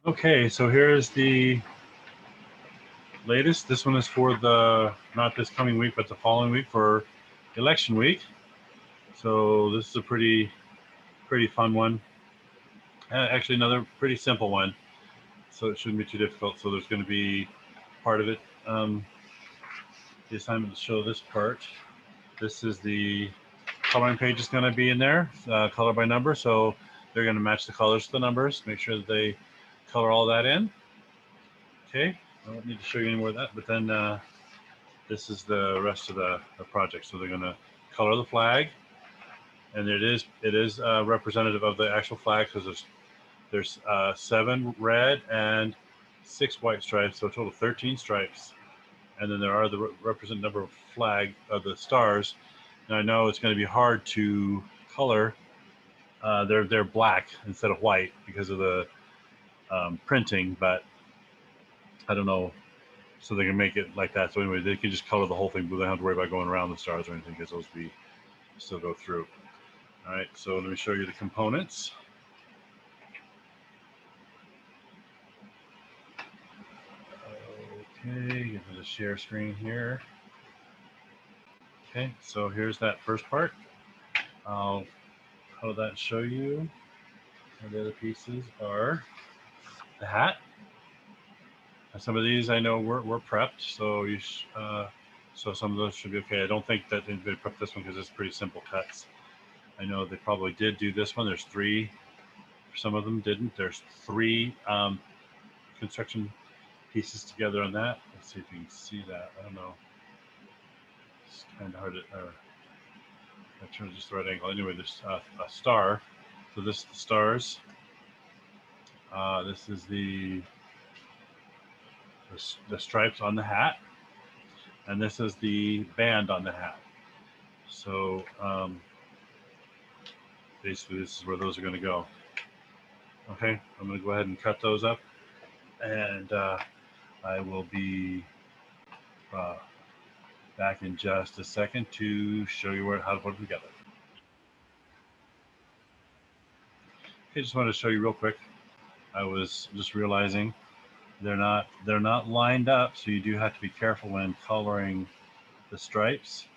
Okay, so here's the latest. This one is for the, not this coming week, but the following week for election week. So this is a pretty fun one. Actually, another pretty simple one. So it shouldn't be too difficult. So there's going to be part of it. The assignment to show this part. This is the coloring page is going to be in there, color by number. So they're going to match the colors to the numbers. Make sure that they color all that in. Okay, I don't need to show you any more of that, but then this is the rest of the project. So they're going to color the flag, and it is representative of the actual flag because there's 7 red and 6 white stripes, so a total of 13 stripes. And then there are the represent number of flag of the stars. Now I know it's going to be hard to color. They're black instead of white because of the printing, but I don't know. So they can make it like that. So anyway, they can just color the whole thing, but they don't have to worry about going around the stars or anything because those be still go through. All right, so let me show you the components. Okay, get to the share screen here. Okay, so here's that first part. I'll color that and show you. And the other pieces are the hat. And some of these I know were prepped, so so some of those should be okay. I don't think that anybody prepped this one because it's pretty simple cuts. I know they probably did do this one. There's 3. Some of them didn't. There's 3 construction pieces together on that. Let's see if you can see that. I don't know. It's kind of hard to. I turned just the right angle. Anyway, there's a star. So this is the stars. This is the stripes on the hat, and this is the band on the hat. So basically, this is where those are going to go. Okay, I'm going to go ahead and cut those up, and I will be back in just a second to show you how to put them together. Okay, just wanted to show you real quick. I was just realizing they're not lined up, so you do have to be careful when coloring the stripes.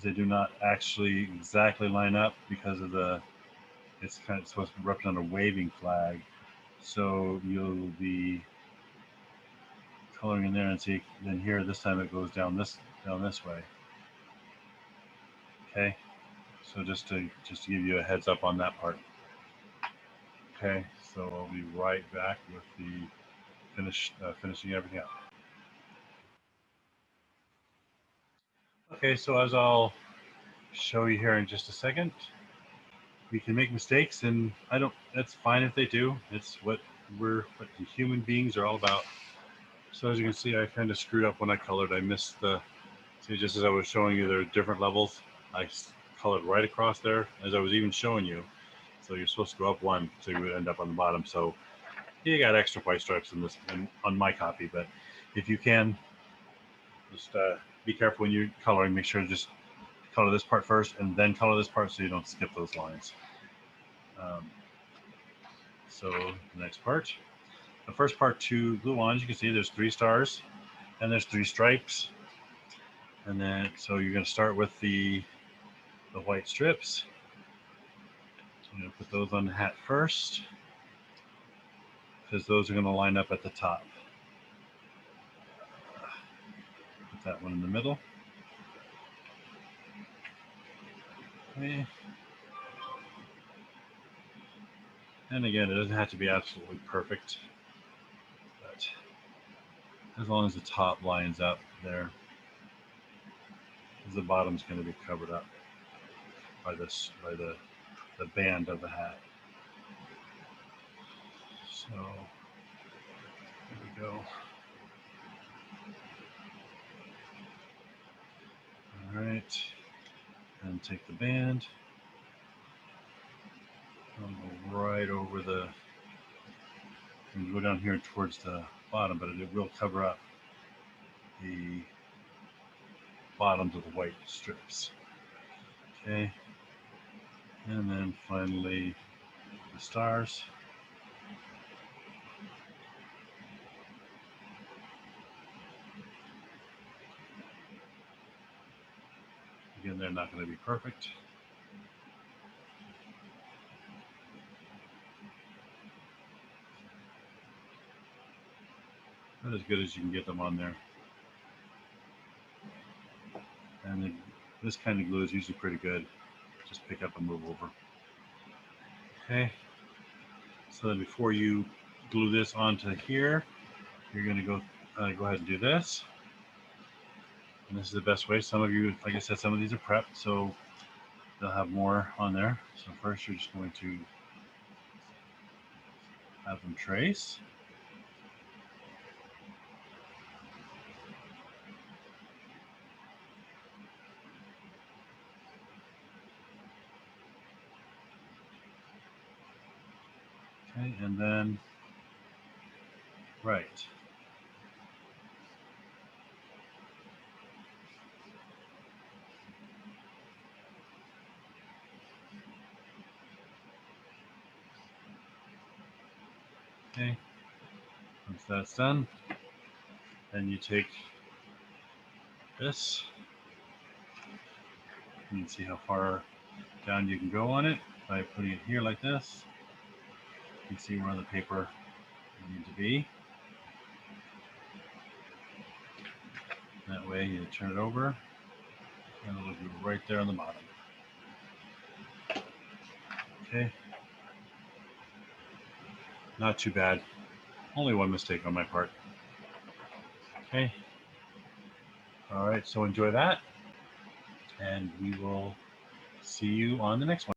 They do not actually exactly line up because of it's kind of supposed to represent a waving flag. So you'll be coloring in there and see. Then here, this time it goes down this way. Okay, so just to give you a heads up on that part. Okay, so I'll be right back with the finishing everything up. Okay, so as I'll show you here in just a second, we can make mistakes, and that's fine if they do. It's what the human beings are all about. So as you can see, I kind of screwed up when I colored. I missed see, just as I was showing you, there are different levels. I colored right across there as I was even showing you. So you're supposed to go up 1, so you would end up on the bottom. So you got extra white stripes on my copy, but if you can, just be careful when you're coloring. Make sure to just color this part first and then color this part so you don't skip those lines. So the next part, the first part, 2 blue lines. You can see there's 3 stars and there's 3 stripes. And then, so you're going to start with the white strips. So I'm going to put those on the hat first because those are going to line up at the top. Put that one in the middle. Okay. And again, it doesn't have to be absolutely perfect, but as long as the top lines up there, the bottom's going to be covered up by the band of the hat. So there we go. All right, and take the band. I'll go right over and go down here towards the bottom, but it will cover up the bottoms of the white strips. Okay, and then finally the stars. Again, they're not going to be perfect. Not as good as you can get them on there. And then this kind of glue is usually pretty good. Just pick up and move over. Okay. So then before you glue this onto here, you're going to go ahead and do this. And this is the best way. Some of you, like I said, some of these are prepped, so they'll have more on there. So first you're just going to have them trace. Okay, and then, right. Okay, once that's done, then you take this. You can see how far down you can go on it by putting it here like this. You can see where the paper you need to be. That way you turn it over and it'll be right there on the bottom. Okay. Not too bad. Only one mistake on my part. Okay. All right, so enjoy that. And we will see you on the next one.